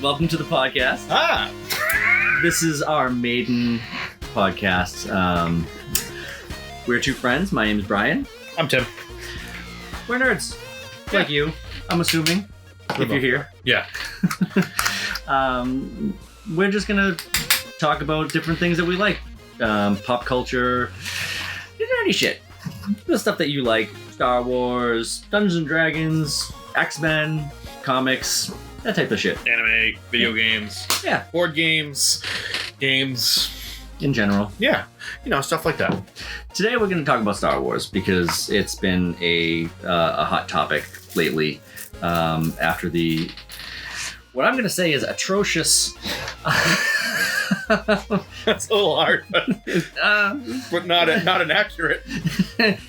Welcome to the podcast. This is our maiden podcast. We're two friends. My name is Brian. I'm Tim. We're nerds. Like you, I'm assuming, if you're here. Yeah. We're just going to talk about different things that we like. Pop culture, nerdy shit. The stuff that you like. Star Wars, Dungeons and Dragons, X-Men, comics, that type of shit. Anime, video games. Yeah. Board games. Games. In general. Yeah. Stuff like that. Today we're going to talk about Star Wars because it's been a hot topic lately after the, what I'm going to say is atrocious. That's a little hard, but not inaccurate.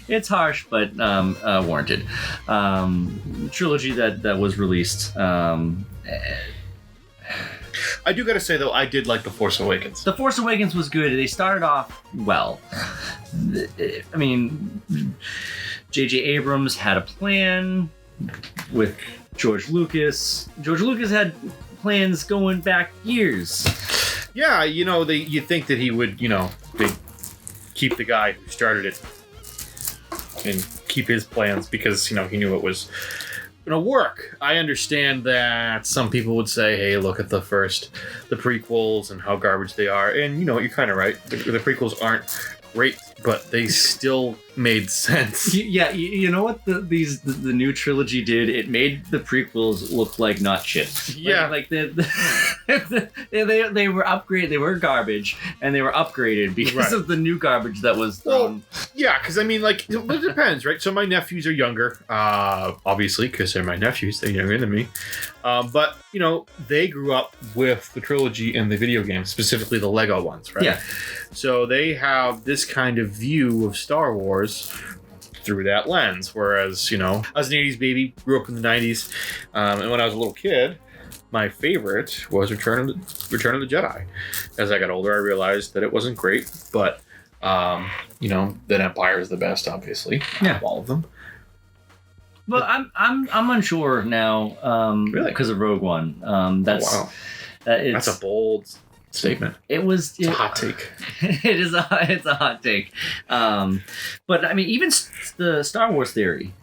It's harsh, but warranted. Trilogy that was released. I do gotta say, though, I did like The Force Awakens. The Force Awakens was good. They started off well. I mean, J.J. Abrams had a plan with George Lucas. George Lucas had plans going back years. Yeah, you think that he would, they'd keep the guy who started it and keep his plans because, he knew it was going to work. I understand that some people would say, hey, look at the prequels and how garbage they are. And, you're kind of right. The prequels aren't great, but they still made sense. Yeah, you know what the new trilogy did? It made the prequels look like not shit. Yeah, like they were upgraded. They were garbage, and they were upgraded because of the new garbage that was thrown. Well, yeah, because it depends, right? So my nephews are younger, obviously, because they're my nephews. They're younger than me, but they grew up with the trilogy and the video games, specifically the Lego ones, right? Yeah. So they have this kind of view of Star Wars through that lens. Whereas, I was an 80s baby, grew up in the 90s, and when I was a little kid, my favorite was Return of the Jedi. As I got older, I realized that it wasn't great, but, that Empire is the best, obviously. Yeah. All of them. Well, I'm unsure now, really? Because of Rogue One. That's a bold statement. It's a hot take. It's a hot take. But I mean, even the Star Wars theory,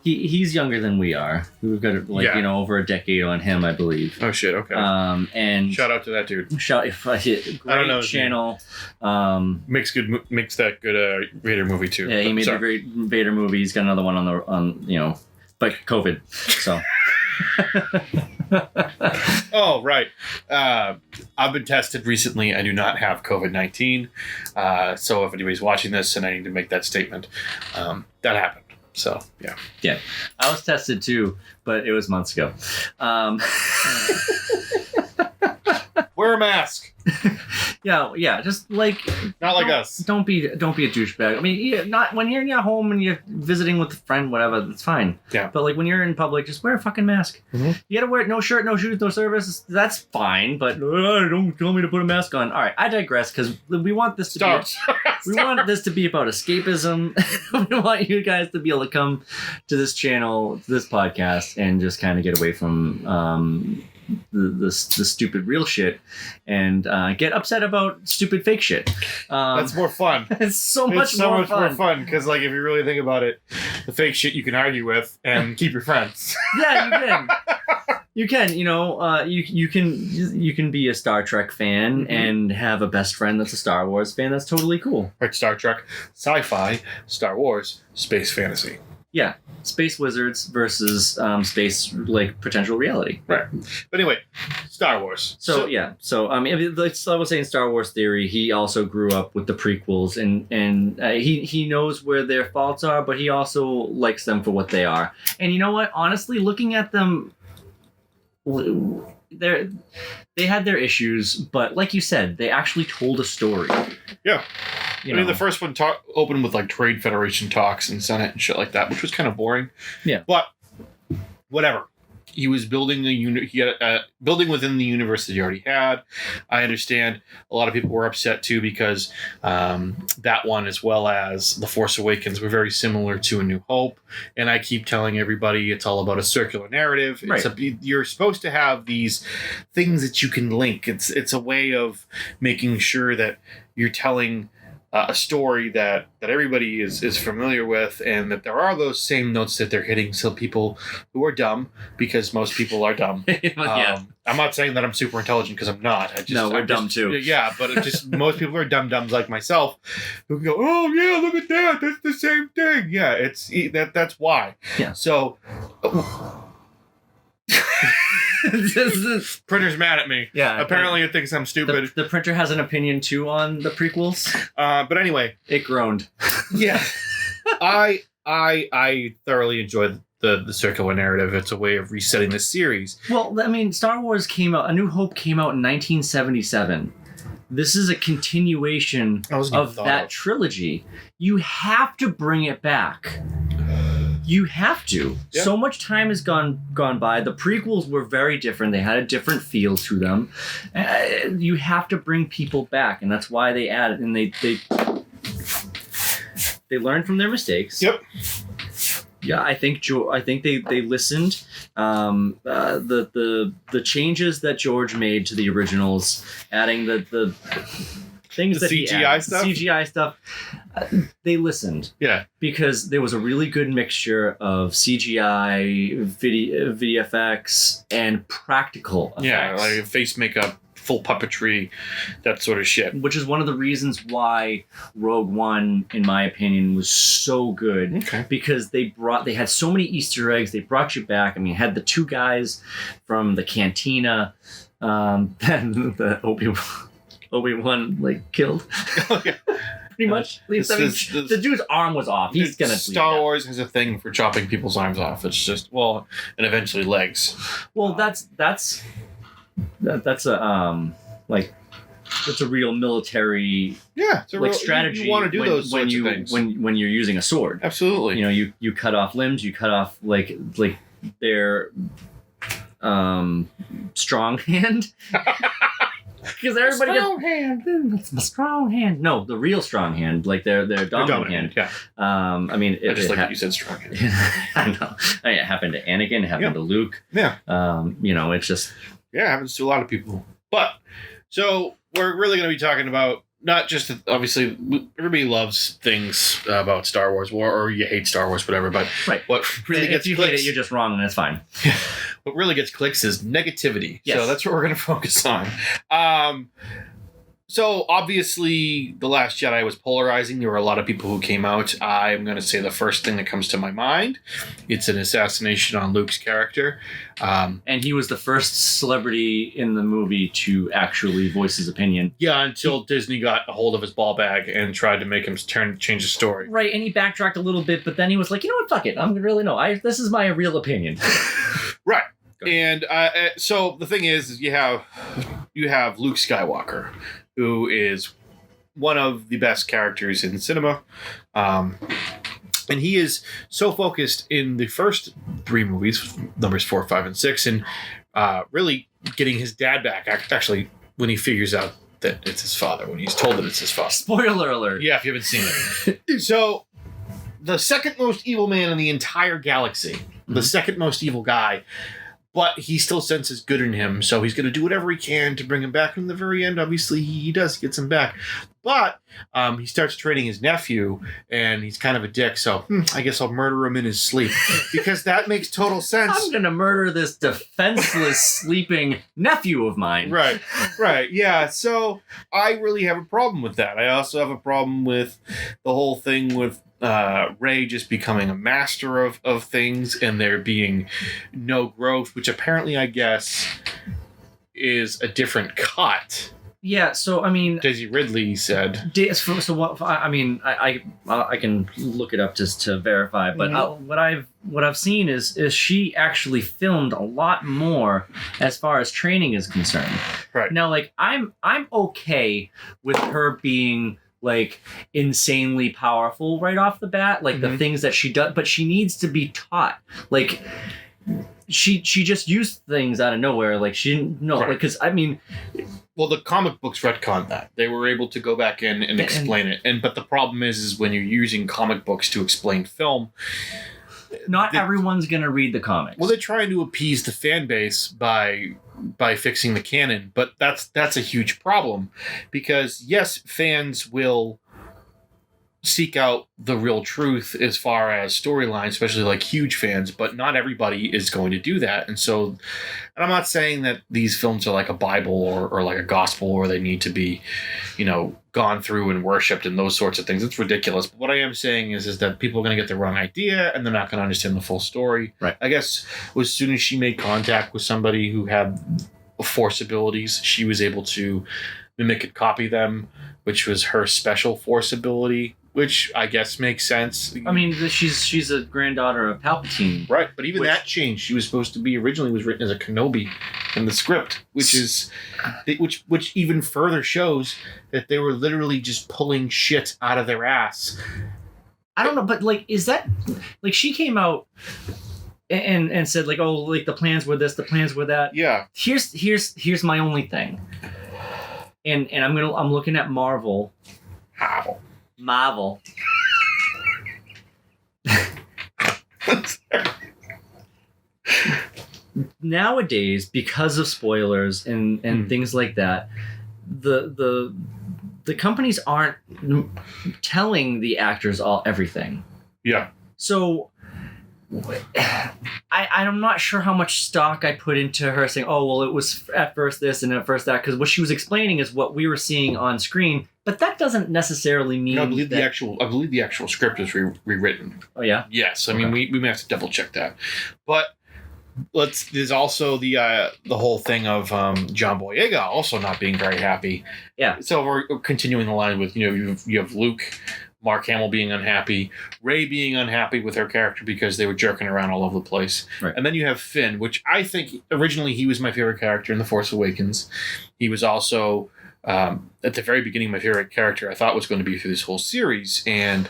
he's younger than we are. We've got over a decade on him, I believe. Oh shit. Okay. And shout out to that dude. Great I don't know channel. Makes that good Vader movie too. Yeah, he made the great Vader movie. He's got another one but COVID. So. Oh, right. I've been tested recently. I do not have COVID-19. So if anybody's watching this and I need to make that statement, that happened. So, yeah. Yeah. I was tested too, but it was months ago. Wear a mask. Yeah, just like not like us. Don't be a douchebag. I mean, not when you're in your home and you're visiting with a friend, whatever. That's fine. Yeah. But like when you're in public, just wear a fucking mask. Mm-hmm. You gotta wear no shirt, no shoes, no service. That's fine. But don't tell me to put a mask on. All right, I digress because we want this to want this to be about escapism. We want you guys to be able to come to this channel, to this podcast, and just kind of get away from the stupid real shit and get upset about stupid fake shit. That's more fun. It's so much more fun because if you really think about it, the fake shit you can argue with and keep your friends. Yeah, you can. You can be a Star Trek fan and have a best friend that's a Star Wars fan. That's totally cool. Right, Star Trek, sci-fi, Star Wars, space fantasy. Yeah, space wizards versus space potential reality. Right. But anyway, Star Wars. So I was saying Star Wars theory. He also grew up with the prequels, and he knows where their faults are, but he also likes them for what they are. And you know what? Honestly, looking at them, they had their issues, but like you said, they actually told a story. Yeah. The first one opened with Trade Federation talks and Senate and shit like that, which was kind of boring. Yeah. But whatever. he was building he had building within the universe that he already had. I understand a lot of people were upset too because that one, as well as The Force Awakens, were very similar to A New Hope. And I keep telling everybody it's all about a circular narrative. Right. You're supposed to have these things that you can link. It's a way of making sure that you're telling a story that everybody is familiar with, and that there are those same notes that they're hitting. So people who are dumb, because most people are dumb. Yeah. I'm not saying that I'm super intelligent, because I'm not. We're dumb too. Yeah, but it's just most people are dumb-dumbs like myself who go, oh yeah, look at that. That's the same thing. Yeah, that's why. Yeah. So printer's mad at me. Yeah. Apparently it thinks I'm stupid. The printer has an opinion too on the prequels. But anyway, it groaned. Yeah. I thoroughly enjoyed the circular narrative. It's a way of resetting the series. Well, I mean, Star Wars came out, A New Hope came out in 1977. This is a continuation of that trilogy. You have to bring it back. You have to. Yeah. So much time has gone by. The prequels were very different. They had a different feel to them. You have to bring people back, and that's why they added. And they learned from their mistakes. Yep. Yeah, I think they listened. The changes that George made to the originals, adding the things that CGI stuff. They listened. Yeah. Because there was a really good mixture of CGI, VFX, and practical effects. Yeah, like face makeup, full puppetry, that sort of shit. Which is one of the reasons why Rogue One, in my opinion, was so good. Okay. Because they had so many Easter eggs. They brought you back. I mean, had the two guys from the cantina, and the Obi-Wan like killed. Okay. Pretty much. The dude's arm was off. He's gonna. Star Wars has a thing for chopping people's arms off. It's just and eventually legs. Well, that's a that's a real military it's a real strategy. You want to do those sorts of things when you're using a sword. Absolutely. You know, you cut off limbs. You cut off like their strong hand. Because everybody strong hand. It's my strong hand. No, the real strong hand, like their dominant hand. Yeah. I mean, I just like that you said strong hand. I know. I mean, it happened to Anakin. It happened to Luke. Yeah. It's just. Yeah, it happens to a lot of people. But so we're really going to be talking about not just obviously everybody loves things about Star Wars, or you hate Star Wars, whatever. But right. What really gets if you hate it, you're just wrong, and that's fine. What really gets clicks is negativity. Yes. So that's what we're going to focus on. So obviously, The Last Jedi was polarizing. There were a lot of people who came out. I'm going to say the first thing that comes to my mind. It's an assassination on Luke's character. And he was the first celebrity in the movie to actually voice his opinion. Yeah, until Disney got a hold of his ball bag and tried to make him change the story. Right, and he backtracked a little bit, but then he was like, you know what, fuck it. I'm really, no, this is my real opinion. Right. And so the thing is you have Luke Skywalker, who is one of the best characters in cinema. And he is so focused in the first three movies, numbers 4, 5, and 6, and really getting his dad back. Actually, when he figures out that it's his father, when he's told that it's his father. Spoiler alert. Yeah, if you haven't seen it. So, the second most evil man in the entire galaxy, the second most evil guy, but he still senses good in him, so he's going to do whatever he can to bring him back. And in the very end, obviously, he does. He gets him back. But he starts training his nephew, and he's kind of a dick, so I guess I'll murder him in his sleep. Because that makes total sense. I'm going to murder this defenseless, sleeping nephew of mine. Right, yeah. So I really have a problem with that. I also have a problem with the whole thing with Rey just becoming a master of things and there being no growth, which apparently I guess is a different cut. Yeah, so I mean, Daisy Ridley said. So what? I mean, I can look it up just to verify, but what I've seen is she actually filmed a lot more as far as training is concerned. Right now, like I'm okay with her being like insanely powerful right off the bat, like the things that she does, but she needs to be taught. Like she just used things out of nowhere. Like she didn't know, Right. like, because I mean, well, the comic books retconned that. They were able to go back in and explain it. But the problem is when you're using comic books to explain film, not everyone's gonna read the comics. well, they're trying to appease the fan base by fixing the canon, but that's a huge problem because yes, fans will seek out the real truth as far as storylines, especially like huge fans, but not everybody is going to do that. And I'm not saying that these films are like a Bible or like a gospel or they need to be, gone through and worshipped and those sorts of things. It's ridiculous. But what I am saying is that people are going to get the wrong idea and they're not going to understand the full story. Right. I guess as soon as she made contact with somebody who had force abilities, she was able to mimic and copy them, which was her special force ability, which I guess makes sense. I mean, she's a granddaughter of Palpatine. Right, but even that changed. She was supposed to be originally was written as a Kenobi in the script, which even further shows that they were literally just pulling shit out of their ass. I don't know, but like, is that like she came out and said like, oh, like the plans were this, the plans were that. Yeah. Here's my only thing, and I'm looking at Marvel. Marvel. Nowadays, because of spoilers and things like that, the companies aren't telling the actors everything. Yeah. So I'm not sure how much stock I put into her saying, oh, well, it was at first this and at first that, because what she was explaining is what we were seeing on screen, but that doesn't necessarily mean I believe the actual script is rewritten. Oh yeah? Yes. I mean, we may have to double check that. But there's also the whole thing of John Boyega also not being very happy. Yeah. So we're continuing the line with, you have Luke, Mark Hamill being unhappy, Rey being unhappy with her character because they were jerking around all over the place. Right. And then you have Finn, which I think originally he was my favorite character in The Force Awakens. He was also, at the very beginning, my favorite character I thought was going to be through this whole series. And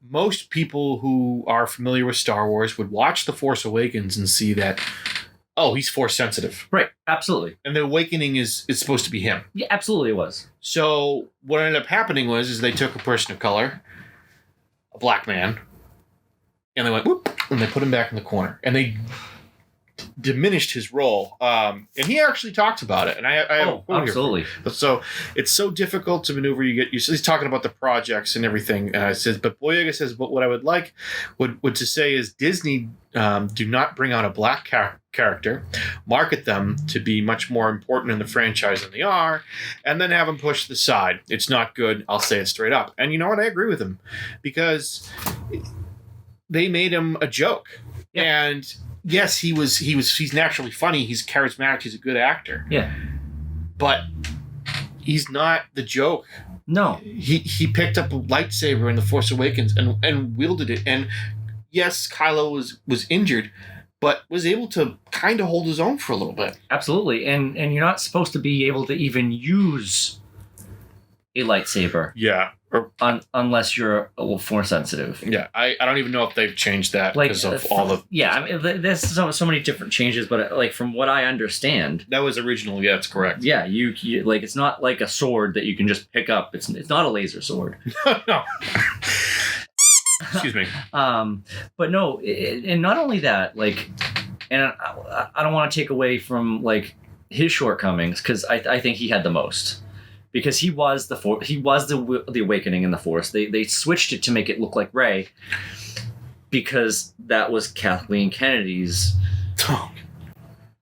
most people who are familiar with Star Wars would watch The Force Awakens and see that, oh, he's Force sensitive. Right, absolutely. And the awakening is supposed to be him. Yeah, absolutely it was. So what ended up happening was they took a person of color, a black man, and they went, whoop, and they put him back in the corner. And they diminished his role. And he actually talked about it. And I have a quote absolutely. Here. So it's so difficult to maneuver. He's talking about the projects and everything. And I says, but Boyega says, but what I would like would to say is Disney do not bring out a black character, market them to be much more important in the franchise than they are, and then have them pushed to the side. It's not good. I'll say it straight up. And you know what? I agree with him because they made him a joke. Yeah. And yes, he's naturally funny. He's charismatic. He's a good actor. Yeah. But he's not the joke. No. He picked up a lightsaber in The Force Awakens and wielded it. And yes, Kylo was injured, but was able to kind of hold his own for a little bit. Absolutely. And you're not supposed to be able to even use a lightsaber. Yeah. Unless you're a little Force sensitive. Yeah, I don't even know if they've changed that because of all the... Yeah, I mean, there's so many different changes, but like from what I understand... That was original, yeah, that's correct. Yeah, you like, it's not like a sword that you can just pick up. It's not a laser sword. No. Excuse me. But no, and not only that, like, and I don't want to take away from like his shortcomings because I think he had the most. Because he was the awakening in the Force. They switched it to make it look like Rey, because that was Kathleen Kennedy's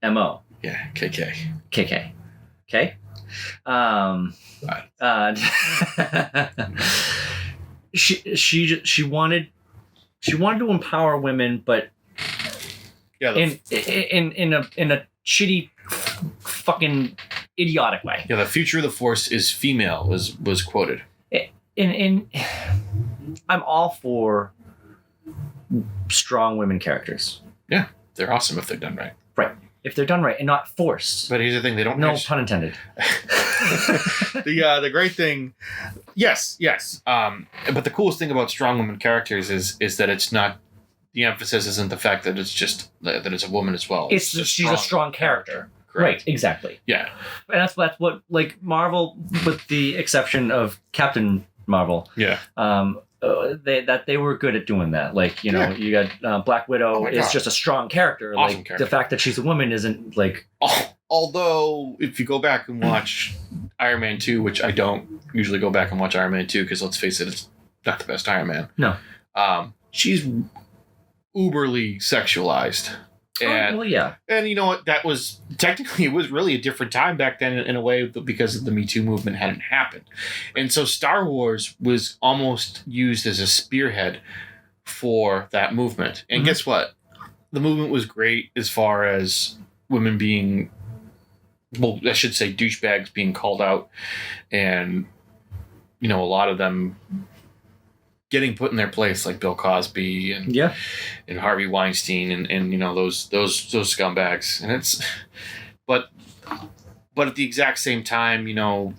MO. Yeah, KK. Okay. She wanted to empower women, but in a shitty fucking idiotic way. Yeah, the future of the Force is female was quoted. And I'm all for strong women characters. Yeah, they're awesome if they're done right. Right. If they're done right and not forced. But here's the thing, they don't... No pun intended. The great thing... Yes. But the coolest thing about strong women characters is that it's not the emphasis isn't the fact that it's just that it's a woman as well. She's a strong character. Correct. Right, exactly. Yeah. And that's what like Marvel, with the exception of Captain Marvel. Yeah. They were good at doing that. Like, you know, you got Black Widow is just a strong character. Awesome like character. The fact that she's a woman isn't like. Although, if you go back and watch Iron Man 2, which I don't usually go back and watch Iron Man 2 because let's face it, it's not the best Iron Man. No. She's uberly sexualized. And, well, yeah. And you know what? That was technically, it was really a different time back then in a way because the Me Too movement hadn't happened. And so Star Wars was almost used as a spearhead for that movement. And guess what? The movement was great as far as women being, well, I should say douchebags being called out, and, you know, a lot of them getting put in their place, like Bill Cosby and Harvey Weinstein and you know those scumbags. And it's but at the exact same time, you know,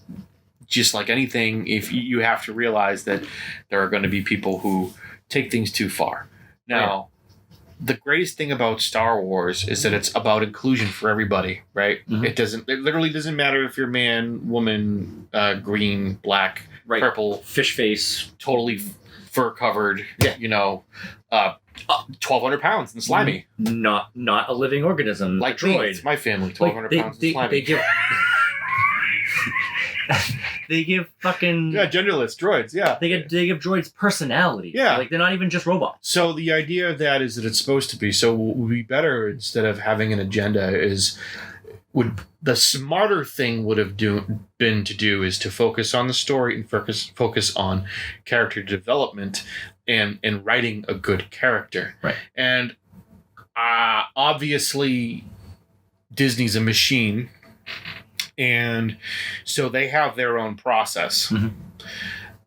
just like anything, if you have to realize that there are going to be people who take things too far. Now, the greatest thing about Star Wars is that it's about inclusion for everybody, right? It literally doesn't matter if you're man, woman, green, black, purple, fish face, totally fur covered, you know, 1,200 pounds and slimy. Not a living organism. Like droid. me, it's my family, 1,200 pounds and slimy. They give fucking genderless droids. Yeah, they give droids personality. Yeah, like they're not even just robots. So the idea of that is that it's supposed to be. So what would be better, instead of having an agenda, is the smarter thing would have been to do is to focus on the story and focus on character development and writing a good character. Right. And obviously Disney's a machine, and so they have their own process.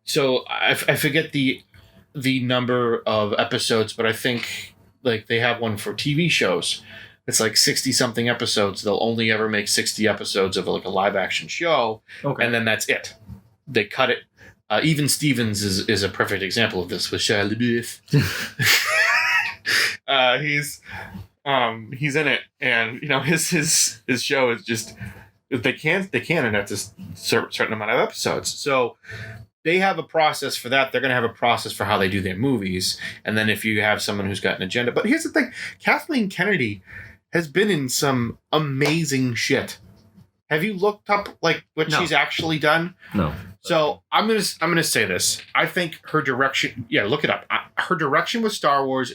So I forget the number of episodes, but I think like they have one for TV shows. It's like 60 something episodes. They'll only ever make 60 episodes of like a live action show. Okay. And then that's it. They cut it. Even Stevens is a perfect example of this with Shia LaBeouf. He's in it, and you know his show is just they can and that's a certain amount of episodes. So they have a process for that. They're going to have a process for how they do their movies. And then if you have someone who's got an agenda. But here's the thing. Kathleen Kennedy has been in some amazing shit. Have you looked up like what she's actually done? No. So I'm gonna say this. I think her direction. Yeah, look it up. Her direction with Star Wars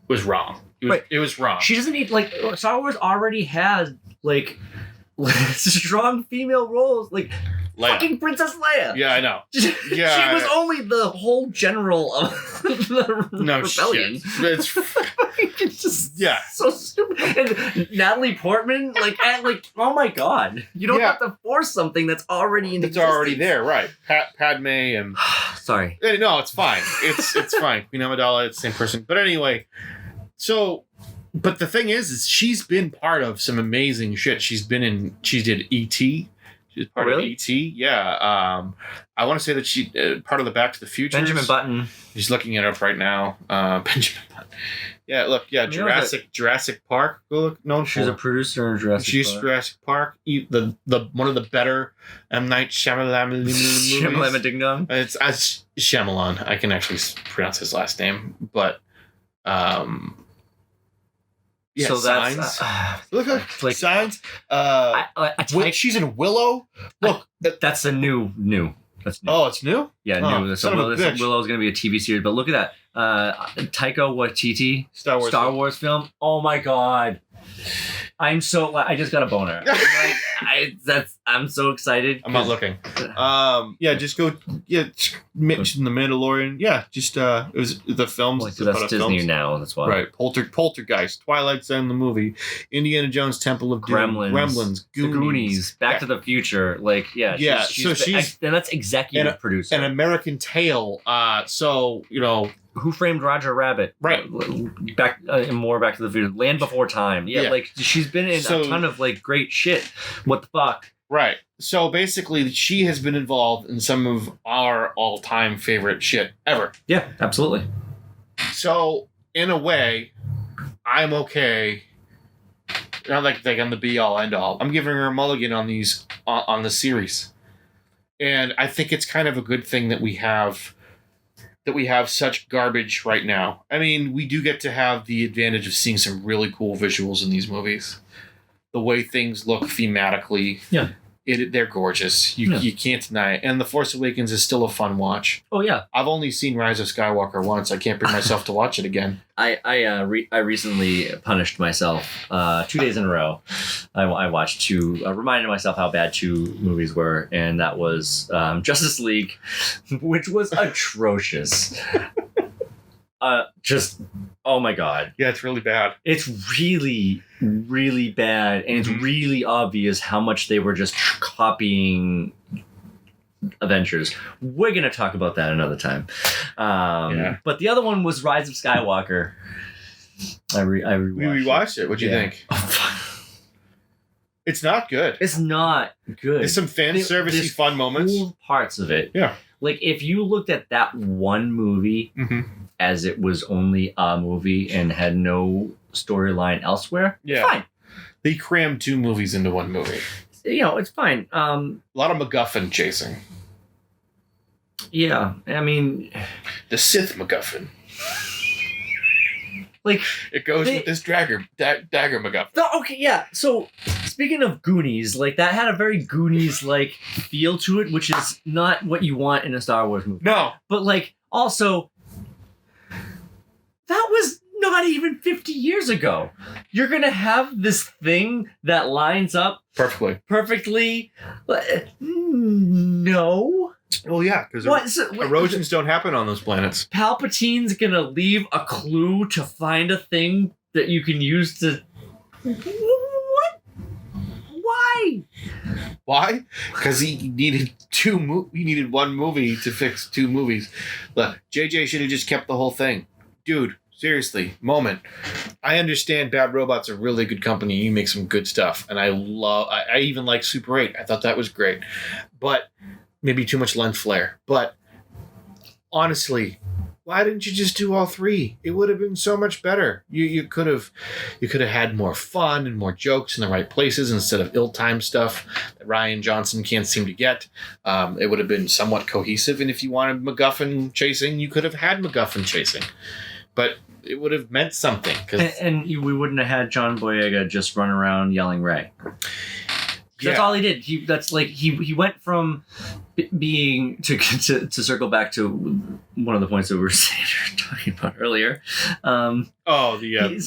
was wrong. It was wrong. She doesn't need like Star Wars already has like strong female roles like Leia. Fucking Princess Leia. Yeah, I know. Yeah, she was only the whole general of the rebellion. It's just so stupid. And Natalie Portman, like, oh my god, you don't have to force something that's already in. It's already there, right? Padme and sorry. No, it's fine. It's fine. Queen Amidala, it's the same person. But anyway, so. But the thing is she's been part of some amazing shit. She did E.T. She's part of E.T. Yeah. I want to say that she part of the Back to the Future. Benjamin Button. She's looking it up right now. Benjamin Button. Yeah, look. Yeah, Jurassic Park. Go look. No, she's a producer in Jurassic Park. She's Jurassic Park. The one of the better M. Night Shyamalan movies. Shyamalan Ding Dong. It's Shyamalan. I can actually pronounce his last name, but yeah, so that's look like Signs. She's in Willow. Look, that's a new. That's new. Oh, it's new. Yeah, new. So Willow's going to be a TV series. But look at that, Taika Waititi Star Wars film. Oh my god, I just got a boner. I'm so excited. I'm not looking. Just go. Yeah, mention The Mandalorian. Yeah, just it was the films. So that's Disney films. Now. That's why. Right. Poltergeist, Twilight Zone, the movie, Indiana Jones, Temple of Doom, Gremlins, Goonies, Back to the Future. Like, she's and that's executive producer. An American Tale. So you know. Who Framed Roger Rabbit? Right. Back more Back to the Future. Land Before Time. Yeah, like she's been in a ton of like great shit. What the fuck? Right. So basically, she has been involved in some of our all-time favorite shit ever. Yeah, absolutely. So in a way, I'm okay. Not like I'm the be all end all. I'm giving her a mulligan on these on the series, and I think it's kind of a good thing that we have such garbage right now. I mean, we do get to have the advantage of seeing some really cool visuals in these movies. The way things look thematically, yeah, they're gorgeous. You can't deny it. And The Force Awakens is still a fun watch. Oh yeah, I've only seen Rise of Skywalker once. I can't bring myself to watch it again. I recently punished myself 2 days in a row. I watched two. I reminded myself how bad two movies were, and that was Justice League, which was atrocious. Just oh my god. Yeah, it's really bad. It's really, really bad, and it's really obvious how much they were just copying Avengers. We're gonna talk about that another time. But the other one was Rise of Skywalker. I rewatched it. What'd you think? It's not good. It's not good. There's some fan servicey fun moments. Cool parts of it. Yeah. Like if you looked at that one movie as it was only a movie and had no storyline elsewhere, fine. They crammed two movies into one movie. It's fine. A lot of MacGuffin chasing. Yeah, I mean, the Sith MacGuffin. Like it goes with this dagger MacGuffin. Okay, yeah. So speaking of Goonies, like that had a very Goonies-like feel to it, which is not what you want in a Star Wars movie. No, but like also that was not even 50 years ago. You're gonna have this thing that lines up perfectly. No. Well, yeah, because erosions don't happen on those planets. Palpatine's gonna leave a clue to find a thing that you can use to. What? Why? Why? Because he needed He needed one movie to fix two movies. Look, JJ should have just kept the whole thing, dude. Seriously, moment. I understand Bad Robot's a really good company. You make some good stuff, and I even like Super 8. I thought that was great, but. Maybe too much lens flare. But honestly, why didn't you just do all three? It would have been so much better. You could have had more fun and more jokes in the right places instead of ill-timed stuff that Rian Johnson can't seem to get. It would have been somewhat cohesive. And if you wanted MacGuffin chasing, you could have had MacGuffin chasing. But it would have meant something. And we wouldn't have had John Boyega just run around yelling Ray. That's all he did. He went from being to circle back to one of the points that we were talking about earlier. He was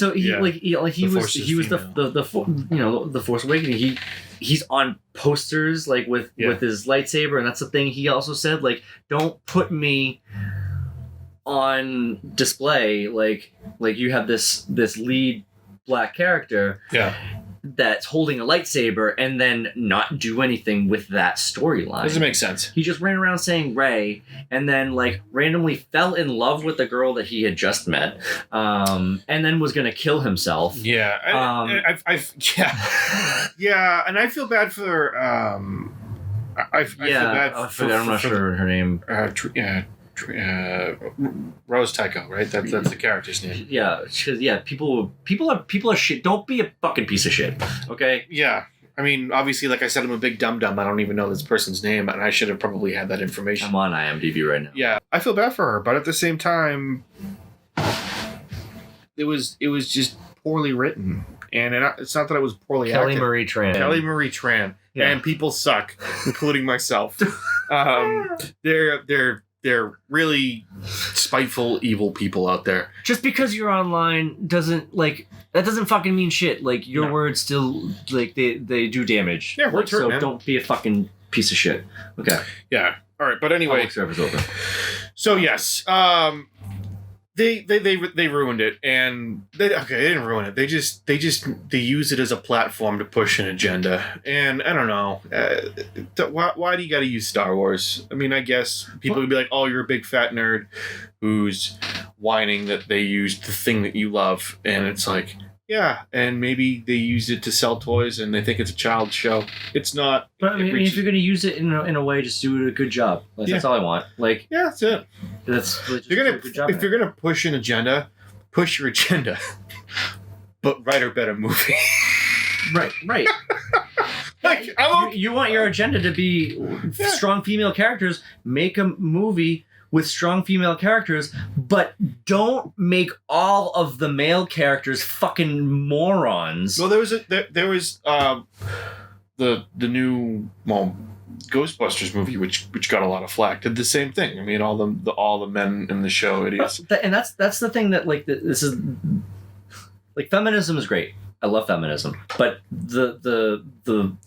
the Force Awakening. He's on posters like with his lightsaber, and that's the thing he also said, like, don't put me on display like you have this lead black character. Yeah. That's holding a lightsaber and then not do anything with that storyline. Doesn't make sense. He just ran around saying Rey and then like randomly fell in love with the girl that he had just met, and then was going to kill himself. Yeah. Yeah. And I feel bad for, I feel bad for I'm not sure her name. Rose Tycho, right? That's the character's name. Yeah, because people are shit. Don't be a fucking piece of shit, okay? Yeah, I mean, obviously, like I said, I'm a big dum-dum. I don't even know this person's name, and I should have probably had that information. I'm on IMDb right now. Yeah, I feel bad for her, but at the same time, it was just poorly written, and it's not that it was poorly acted. Kelly Marie Tran, yeah. And people suck, including myself. They're really spiteful, evil people out there. Just because you're online doesn't fucking mean shit. Like your words still they do damage. Yeah, words hurt, so man. Don't be a fucking piece of shit. Okay. Yeah. All right, but anyway. Public service over. So yes, They ruined it, and they didn't ruin it. They used it as a platform to push an agenda, and I don't know. Why do you got to use Star Wars? I mean, I guess people would be like, "Oh, you're a big fat nerd who's whining that they used the thing that you love," and it's like, yeah, and maybe they used it to sell toys, and they think it's a child's show. It's not. But I mean, if you're going to use it in a way, just do a good job. Like, that's all I want. Like, yeah, that's it. That's if you're gonna push an agenda, push your agenda, but write a better movie. Right. Like, You want your agenda to be strong female characters, make a movie with strong female characters, but don't make all of the male characters fucking morons. Well, there was the new Ghostbusters movie, which got a lot of flack, did the same thing. I mean, all the men in the show idiots. And that's the thing that like this is like feminism is great. I love feminism, but the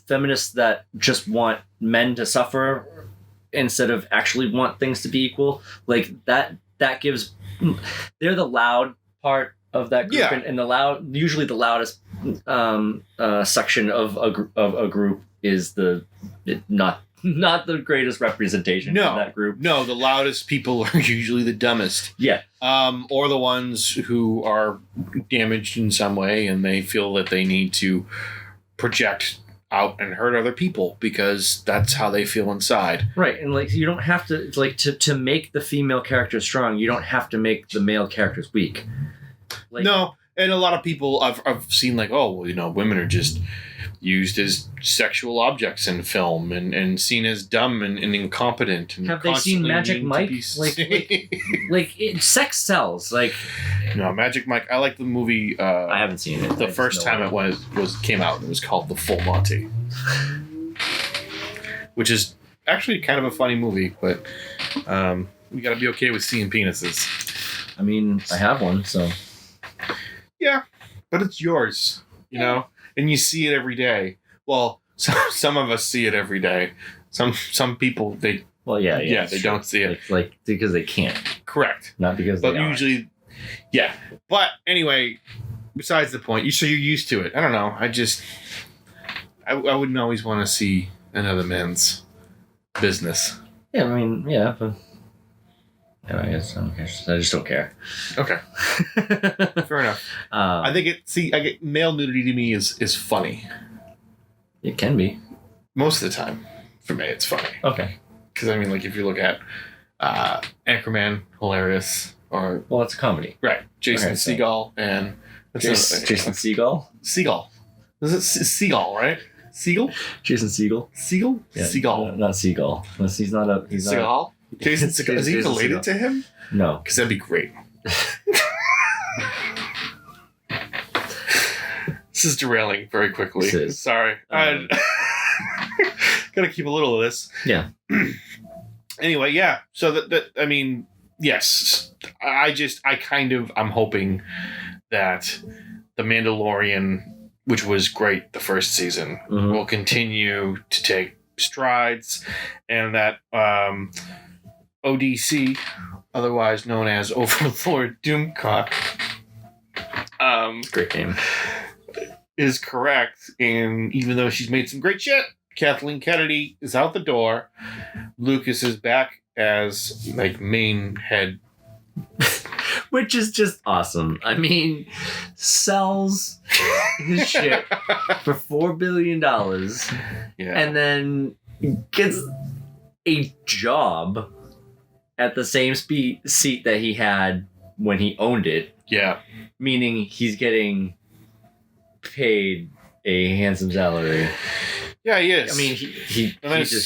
feminists that just want men to suffer instead of actually want things to be equal, like that gives, they're the loud part of that group, and usually the loudest section of a group is not the greatest representation of that group. No, the loudest people are usually the dumbest. Yeah. Or the ones who are damaged in some way and they feel that they need to project out and hurt other people because that's how they feel inside. Right. And like you don't have to like to make the female characters strong, you don't have to make the male characters weak. Like, no, and a lot of people I've seen like, oh, well, you know, women are just used as sexual objects in film and seen as dumb and incompetent. And have they seen Magic Mike? Sex sells. Like, no, Magic Mike. I like the movie. I haven't seen it. The first time it came out, it was called The Full Monty, which is actually kind of a funny movie, but you got to be okay with seeing penises. I mean, I have one, so yeah, but it's yours, you know. And you see it every day. Well, some of us see it every day. Some people they they don't see it like because they can't. Correct. Not because but they usually, yeah. But anyway, besides the point, so you're used to it. I don't know. I wouldn't always want to see another man's business. Yeah, I mean, yeah, but yeah, I guess I don't care. I just don't care. Okay. Fair enough. I think male nudity to me is funny. It can be. Most of the time, for me, it's funny. Okay. Because I mean, like if you look at Anchorman, hilarious, or it's a comedy, right? Jason Segel and Jason Segel. Segel. Is it Segel, right? Segel. Jason Segel. Segel. Yeah, Segel. Not Segel. He's not a. He's Segel. not. Jason Segel. Is he related to him? No. Because that'd be great. This is derailing very quickly. Sorry. Gotta keep a little of this. Yeah. Anyway, yeah. So that I mean, yes. I'm hoping that The Mandalorian, which was great the first season, will continue to take strides, and that ODC, otherwise known as Overlord Doomcock, great name, is correct. And even though she's made some great shit, Kathleen Kennedy is out the door. Lucas is back as like main head, which is just awesome. I mean, sells his shit for $4 billion, and then gets a job at the same seat that he had when he owned it. Yeah. Meaning he's getting paid a handsome salary. Yeah, he is. I mean, he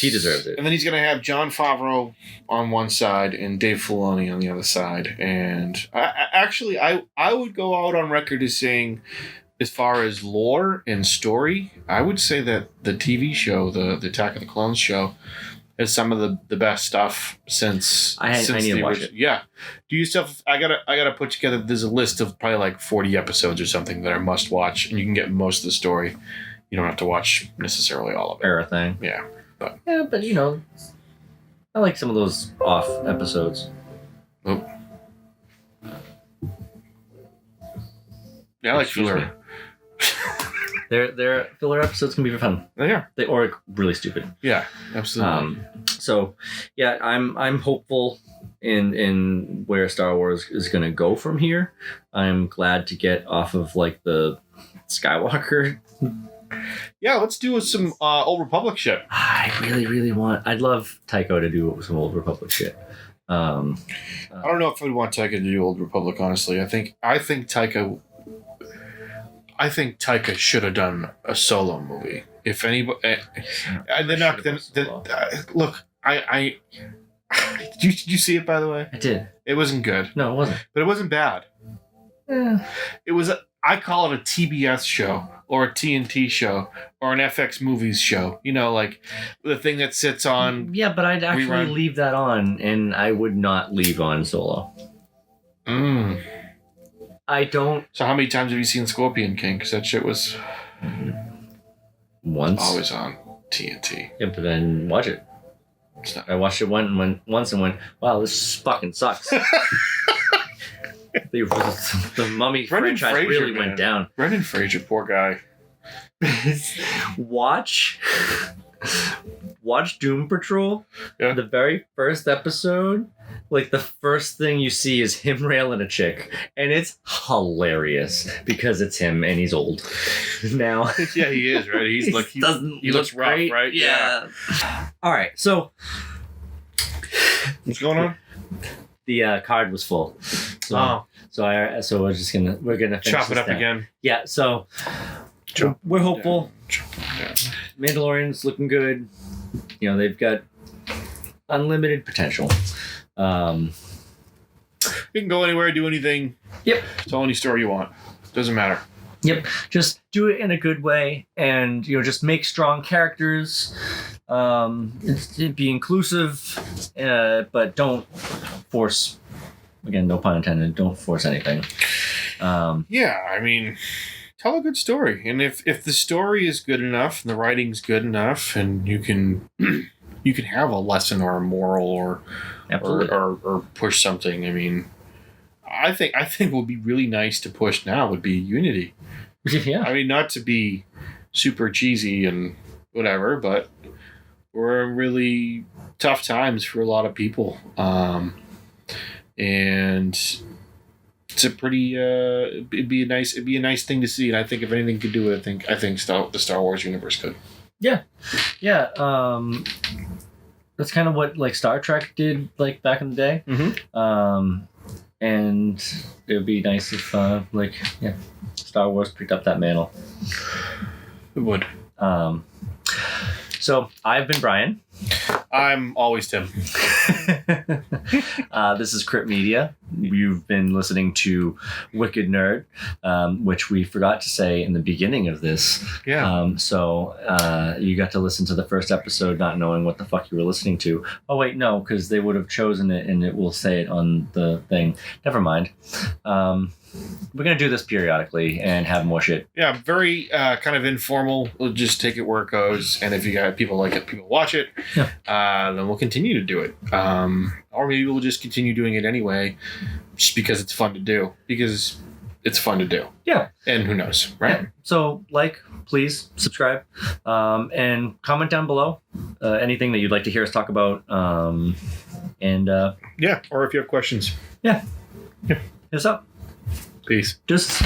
deserves it. And then he's going to have Jon Favreau on one side and Dave Filoni on the other side. And I would go out on record as saying, as far as lore and story, I would say that the TV show, the Attack of the Clones show, is some of the best stuff since I need to watch it. Yeah. Do yourself. I gotta put together. There's a list of probably like 40 episodes or something that are must watch, and you can get most of the story. You don't have to watch necessarily all of it. Everything. Yeah. But you know, I like some of those off episodes. Oh. Yeah, I like filler. Their filler episodes can be fun. Yeah. Or really stupid. Yeah, absolutely. So yeah, I'm hopeful in where Star Wars is going to go from here. I'm glad to get off of like the Skywalker. Yeah, let's do some Old Republic shit. I really, really want. I'd love Taiko to do some Old Republic shit. I don't know if I'd want Taika to do Old Republic. Honestly, I think Taika should have done a solo movie. If anybody, they're not. Look, did you see it, by the way? I did. It wasn't good. No, it wasn't. But it wasn't bad. Yeah. It was. I call it a TBS show or a TNT show or an FX Movies show. You know, like the thing that sits on. Yeah, but I'd actually leave that on, and I would not leave on Solo. I don't. So how many times have you seen Scorpion King? Because that shit was once. Always on TNT. Yeah, but then watch it. I watched it once and went, wow, this fucking sucks. The Mummy Brendan franchise Fraser, really man. went down. Brendan Fraser, poor guy. Watch Doom Patrol. Yeah. The very first episode, like the first thing you see is him railing a chick, and it's hilarious because it's him and he's old now. Yeah, he is, right. He's like he looks rough, great. right? Yeah. All right, so what's going on? The card was full. So we're gonna finish chop it this up down. again. Yeah, so we're hopeful. Mandalorian's looking good. You know, they've got unlimited potential. You can go anywhere, do anything. Yep. Tell any story you want. Doesn't matter. Yep. Just do it in a good way, and just make strong characters. Be inclusive, but don't force. Again, no pun intended. Don't force anything. Yeah, I mean, tell a good story, and if the story is good enough, and the writing's good enough, and you can have a lesson or a moral or push something. I mean, I think what would be really nice to push now would be unity. Yeah. I mean, not to be super cheesy and whatever, but we're in really tough times for a lot of people. And it's a pretty it'd be a nice thing to see, and I think if anything could do it, I think the Star Wars universe could. Yeah. That's kind of what like Star Trek did like back in the day. Mm-hmm. And it would be nice if Star Wars picked up that mantle. It would. So I've been Brian. I'm always Tim. This is CrytMedia. You've been listening to Wicked Nerd, which we forgot to say in the beginning of this. Yeah. So you got to listen to the first episode not knowing what the fuck you were listening to. Oh, wait, no, because they would have chosen it and it will say it on the thing. Never mind. We're going to do this periodically and have more shit. Yeah, very kind of informal. We'll just take it where it goes. And if you got people like it, people watch it, then we'll continue to do it. Or maybe we'll just continue doing it anyway just because it's fun to do. Because it's fun to do. Yeah. And who knows, right? Yeah. So, please subscribe and comment down below anything that you'd like to hear us talk about. Or if you have questions. Yeah. Hit us up. Peace. Just